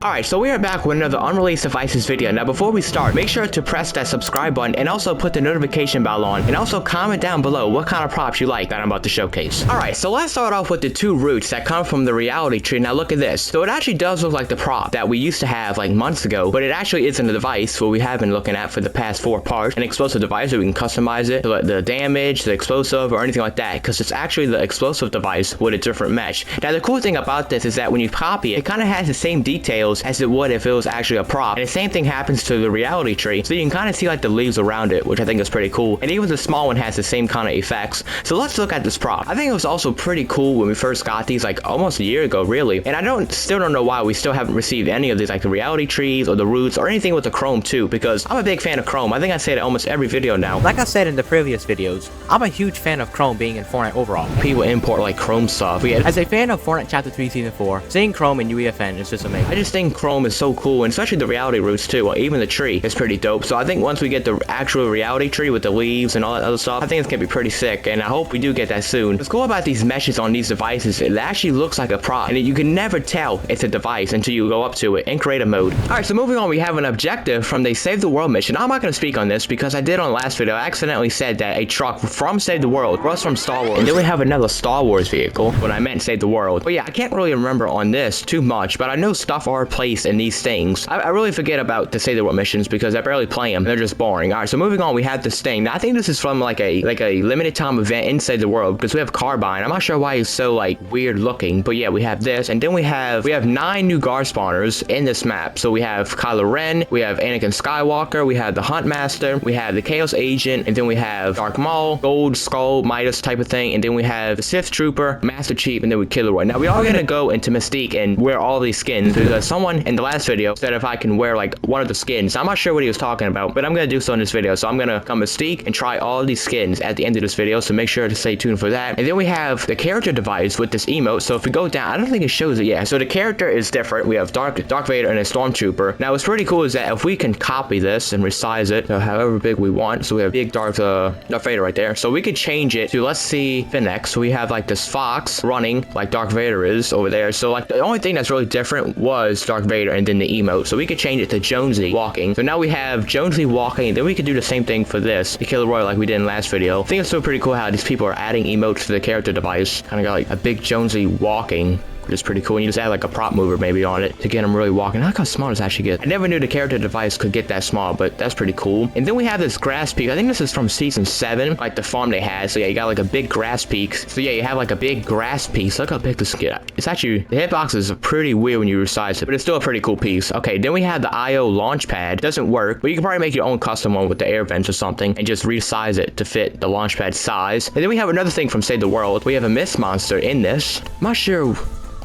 Alright, so we are back with another Unreleased Devices video. Now before we start, make sure to press that subscribe button and also put the notification bell on, and also comment down below what kind of props you like that I'm about to showcase. Alright, so let's start off with the two roots that come from the reality tree. Now look at this. So it actually does look like the prop that we used to have like months ago, but it actually isn't a device what we have been looking at for the past 4 parts. An explosive device that we can customize it to let the damage, the explosive, or anything like that, because it's actually the explosive device with a different mesh. Now the cool thing about this is that when you copy it, it kind of has the same details as it would if it was actually a prop, and the same thing happens to the reality tree, so you can kind of see like the leaves around it, which I think is pretty cool, and even the small one has the same kind of effects. So let's look at this prop. I think it was also pretty cool when we first got these like almost a year ago really, and I still don't know why we still haven't received any of these, like the reality trees or the roots or anything with the chrome too, because I'm a big fan of chrome. I think I say it almost every video now. Like I said in the previous videos, I'm a huge fan of chrome being in Fortnite overall. People import like chrome stuff. As a fan of Fortnite Chapter 3 Season 4, seeing chrome in UEFN is just amazing. I just think chrome is so cool, and especially the reality roots too, or even the tree is pretty dope. So I think once we get the actual reality tree with the leaves and all that other stuff, I think it's gonna be pretty sick, and I hope we do get that soon. What's cool about these meshes on these devices, it actually looks like a prop, and you can never tell it's a device until you go up to it in creative mode. Alright, so moving on, we have an objective from the Save the World mission. I'm not gonna speak on this because I did on the last video. I accidentally said that a truck from Save the World was from Star Wars, and then we have another Star Wars vehicle when I meant Save the World. But yeah, I can't really remember on this too much, but I know stuff are placed in these things. I really forget about the Save the World missions because I barely play them. They're just boring. Alright, so moving on, we have this thing. Now I think this is from like a limited time event in Save the World, because we have Carbine. I'm not sure why he's so like weird looking, but yeah, we have this, and then we have 9 new guard spawners in this map. So we have Kylo Ren, we have Anakin Skywalker, we have the Huntmaster, we have the Chaos Agent, and then we have Dark Maul, Gold Skull, Midas type of thing, and then we have the Sith Trooper, Master Chief, and then we Kilroy. Now we are gonna go into Mystique and wear all these skins because someone in the last video said if I can wear like one of the skins. I'm not sure what he was talking about, but I'm gonna do so in this video. So I'm gonna come Mystique and try all these skins at the end of this video, so make sure to stay tuned for that. And then we have the character device with this emote. So if we go down, I don't think it shows it yet. So the character is different. We have Dark Vader and a Stormtrooper. Now what's pretty cool is that if we can copy this and resize it to however big we want, so we have big Darth Vader right there, so we could change it to, let's see, Finnex. So we have like this fox running like Darth Vader is over there. So like the only thing that's really different was Darth Vader and then the emote. So we could change it to Jonesy walking. So now we have Jonesy walking, and then we could do the same thing for this, the Kilroy, like we did in the last video. I think it's still pretty cool how these people are adding emotes to the character device. Kind of got like a big Jonesy walking, which is pretty cool. And you just add like a prop mover maybe on it to get him really walking. Look how small this actually gets. I never knew the character device could get that small, but that's pretty cool. And then we have this grass peak. I think this is from season 7, like the farm they had. So yeah, you got like a big grass peak. So yeah, you have like a big grass piece. Look how big this get. It's actually, the hitbox is pretty weird when you resize it, but it's still a pretty cool piece. Okay, then we have the IO launch pad. It doesn't work, but you can probably make your own custom one with the air vents or something and just resize it to fit the launch pad size. And then we have another thing from Save the World. We have a mist monster in this. I'm not sure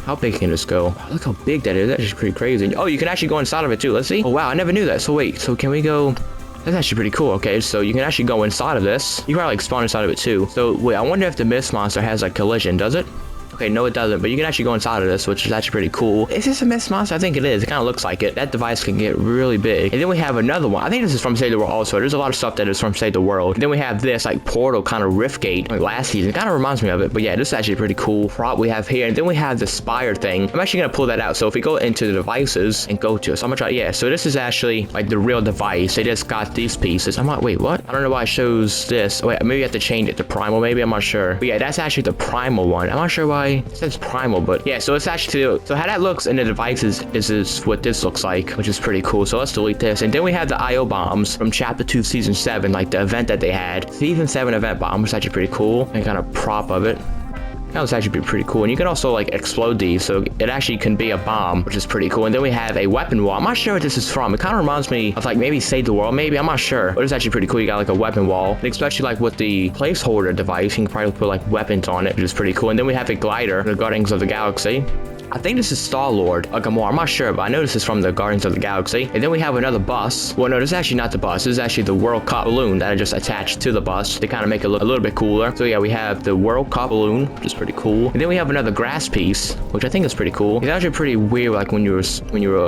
how big can this go? Look how big that is. That's just pretty crazy. Oh, you can actually go inside of it too. Let's see. Oh wow, I never knew that. So wait, so can we go? That's actually pretty cool. Okay, so you can actually go inside of this. You can probably like spawn inside of it too. So wait, I wonder if the mist monster has like collision. Does it? Okay, no it doesn't, but you can actually go inside of this, which is actually pretty cool. Is this a mist monster? I think it is. It kind of looks like it. That device can get really big. And then we have another one. I think this is from Save the World also. There's a lot of stuff that is from Save the World. And then we have this like portal kind of rift gate like last season. It kind of reminds me of it, but yeah, this is actually pretty cool prop we have here. And then we have the spire thing. I'm actually gonna pull that out. So if we go into the devices and go to it, so I'm gonna try, yeah, so this is actually like the real device. They just got these pieces. I'm like, wait, what? I don't know why it shows this. Oh, wait, maybe I have to change it to primal, maybe, I'm not sure. But yeah, that's actually the primal one. I'm not sure why it says primal, but yeah, so it's actually, so how that looks in the devices is what this looks like, which is pretty cool. So let's delete this. And then we have the IO bombs from chapter 2 season 7, like the event that they had. Season 7 event bomb was actually pretty cool, and kind of prop of it. That was actually pretty cool. And you can also like explode these, so it actually can be a bomb, which is pretty cool. And then we have a weapon wall. I'm not sure what this is from. It kind of reminds me of like maybe Save the World, maybe, I'm not sure, but it's actually pretty cool. You got like a weapon wall, and especially like with the placeholder device, you can probably put like weapons on it, which is pretty cool. And then we have a glider, the Guardians of the Galaxy. I think this is Star-Lord, or Gamora, I'm not sure, but I know this is from the Guardians of the Galaxy. And then we have another bus. Well, no, this is actually not the bus. This is actually the World Cup balloon that I just attached to the bus to kind of make it look a little bit cooler. So yeah, we have the World Cup balloon, which is pretty cool. And then we have another grass piece, which I think is pretty cool. It's actually pretty weird, like when you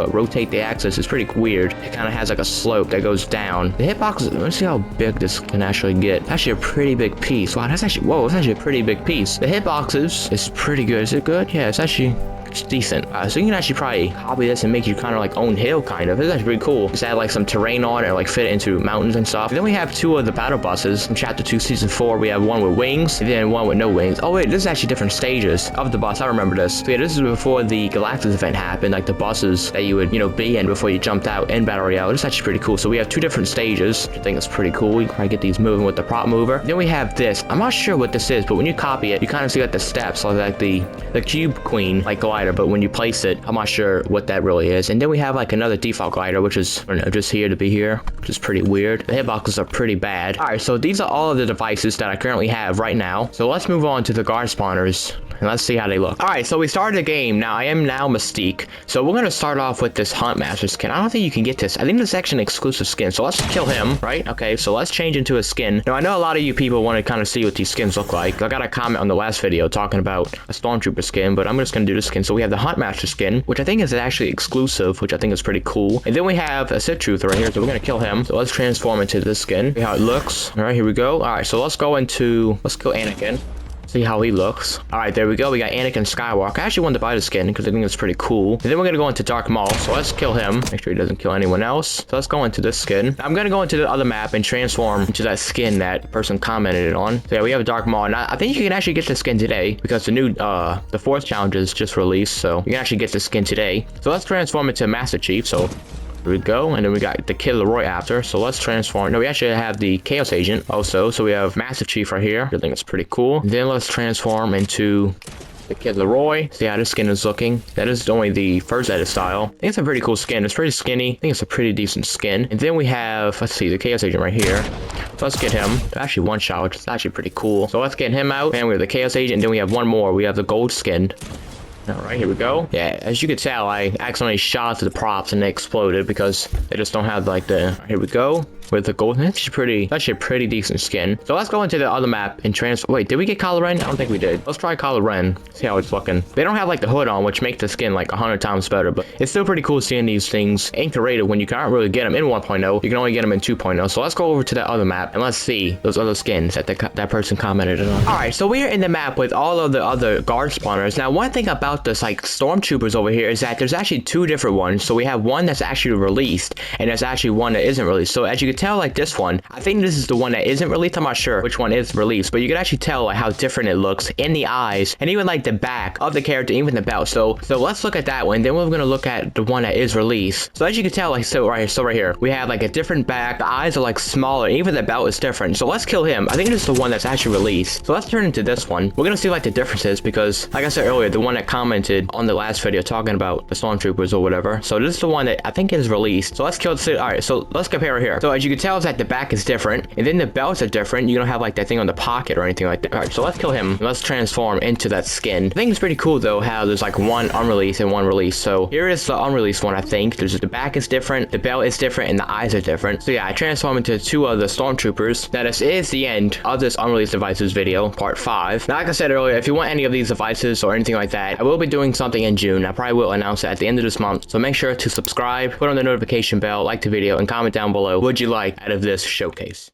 rotate the axis, it's pretty weird. It kind of has like a slope that goes down. The hitbox, let's see how big this can actually get. Actually a pretty big piece. Wow, that's actually, whoa, that's actually a pretty big piece. The hitbox is pretty good. Is it good? Yeah, it's actually It's decent. So you can actually probably copy this and make you kind of like own hill, kind of. This is actually pretty cool. Just add like some terrain on it, or like fit it into mountains and stuff. And then we have 2 of the battle buses from Chapter 2, Season 4. We have one with wings, and then one with no wings. Oh wait, this is actually different stages of the bus. I remember this. So yeah, this is before the Galactus event happened, like the buses that you would, you know, be in before you jumped out in Battle Royale. This is actually pretty cool. So we have 2 different stages, which I think is pretty cool. We can probably get these moving with the prop mover. Then we have this. I'm not sure what this is, but when you copy it, you kind of see like the steps, like the Cube Queen like glider, but when you place it, I'm not sure what that really is. And then we have like another default glider, which is, I don't know, just here to be here, which is pretty weird. The hitboxes are pretty bad. All right, so these are all of the devices that I currently have right now. So let's move on to the guard spawners and let's see how they look. All right, so we started the game. Now I am now Mystique. So we're gonna start off with this Hunt Master skin. I don't think you can get this. I think this is actually an exclusive skin. So let's kill him, right? Okay, so let's change into a skin. Now I know a lot of you people want to kind of see what these skins look like. I got a comment on the last video talking about a Stormtrooper skin, but I'm just gonna do this skin. So we have the Hunt Master skin, which I think is actually exclusive, which I think is pretty cool. And then we have a Sith Truther right here, so we're gonna kill him. So let's transform into this skin. See how it looks. All right, here we go. All right, so let's kill Anakin. See how he looks. All right, there we go. We got Anakin Skywalker. I actually wanted to buy the skin because I think it's pretty cool. And then we're gonna go into Dark Maul. So let's kill him. Make sure he doesn't kill anyone else. So let's go into this skin. I'm gonna go into the other map and transform into that skin that person commented on. So yeah, we have Dark Maul. And I think you can actually get the skin today because the new the 4th challenge is just released. So you can actually get the skin today. So let's transform into Master Chief. So here we go, and then we got the Kid Leroy after. So let's transform. No, we actually have the Chaos Agent also. So we have Master Chief right here. I think it's pretty cool. And then let's transform into the Kid Leroy. See how this skin is looking. That is only the first edit style. I think it's a pretty cool skin. It's pretty skinny. I think it's a pretty decent skin. And then we have, let's see, the Chaos Agent right here. So let's get him. Actually, one shot, which is actually pretty cool. So let's get him out. And we have the Chaos Agent. And then we have one more. We have the gold skin. All right, here we go. Yeah, as you could tell, I accidentally shot to the props and they exploded because they just don't have like the. Here we go. With the gold. That's actually a pretty decent skin. So let's go into the other map and transfer. Wait, did we get Kylo Ren? I don't think we did. Let's try Kylo Ren. See how it's looking. They don't have like the hood on, which makes the skin like 100 times better, but it's still pretty cool seeing these things anchorated when you can't really get them in 1.0. You can only get them in 2.0. So let's go over to that other map and let's see those other skins that that person commented on. All right, so we're in the map with all of the other guard spawners. Now, one thing about this like stormtroopers over here is that there's actually 2 different ones. So we have one that's actually released and there's actually one that isn't released. So as you can tell, like this one, I think this is the one that isn't released. I'm not sure which one is released, but you can actually tell like how different it looks in the eyes and even like the back of the character, even the belt. So let's look at that one. Then we're gonna look at the one that is released. So as you can tell, like right here, we have like a different back. The eyes are like smaller. Even the belt is different. So let's kill him. I think this is the one that's actually released. So let's turn into this one. We're gonna see like the differences because, like I said earlier, the one that commented on the last video talking about the stormtroopers or whatever. So this is the one that I think is released. So let's kill the. All right, so let's compare it here. So as you can tell, it's that the back is different, and then the belts are different. You don't have like that thing on the pocket or anything like that. All right, so let's kill him. Let's transform into that skin. I think it's pretty cool though how there's like one unreleased and one released. So here is the unreleased one. I think there's the back is different, the belt is different, and the eyes are different. So yeah, I transform into 2 of the stormtroopers. Now this is the end of this unreleased devices video, part 5. Now, like I said earlier, if you want any of these devices or anything like that, I will be doing something in June. I probably will announce it at the end of this month. So make sure to subscribe, put on the notification bell, like the video, and comment down below what you like out of this showcase.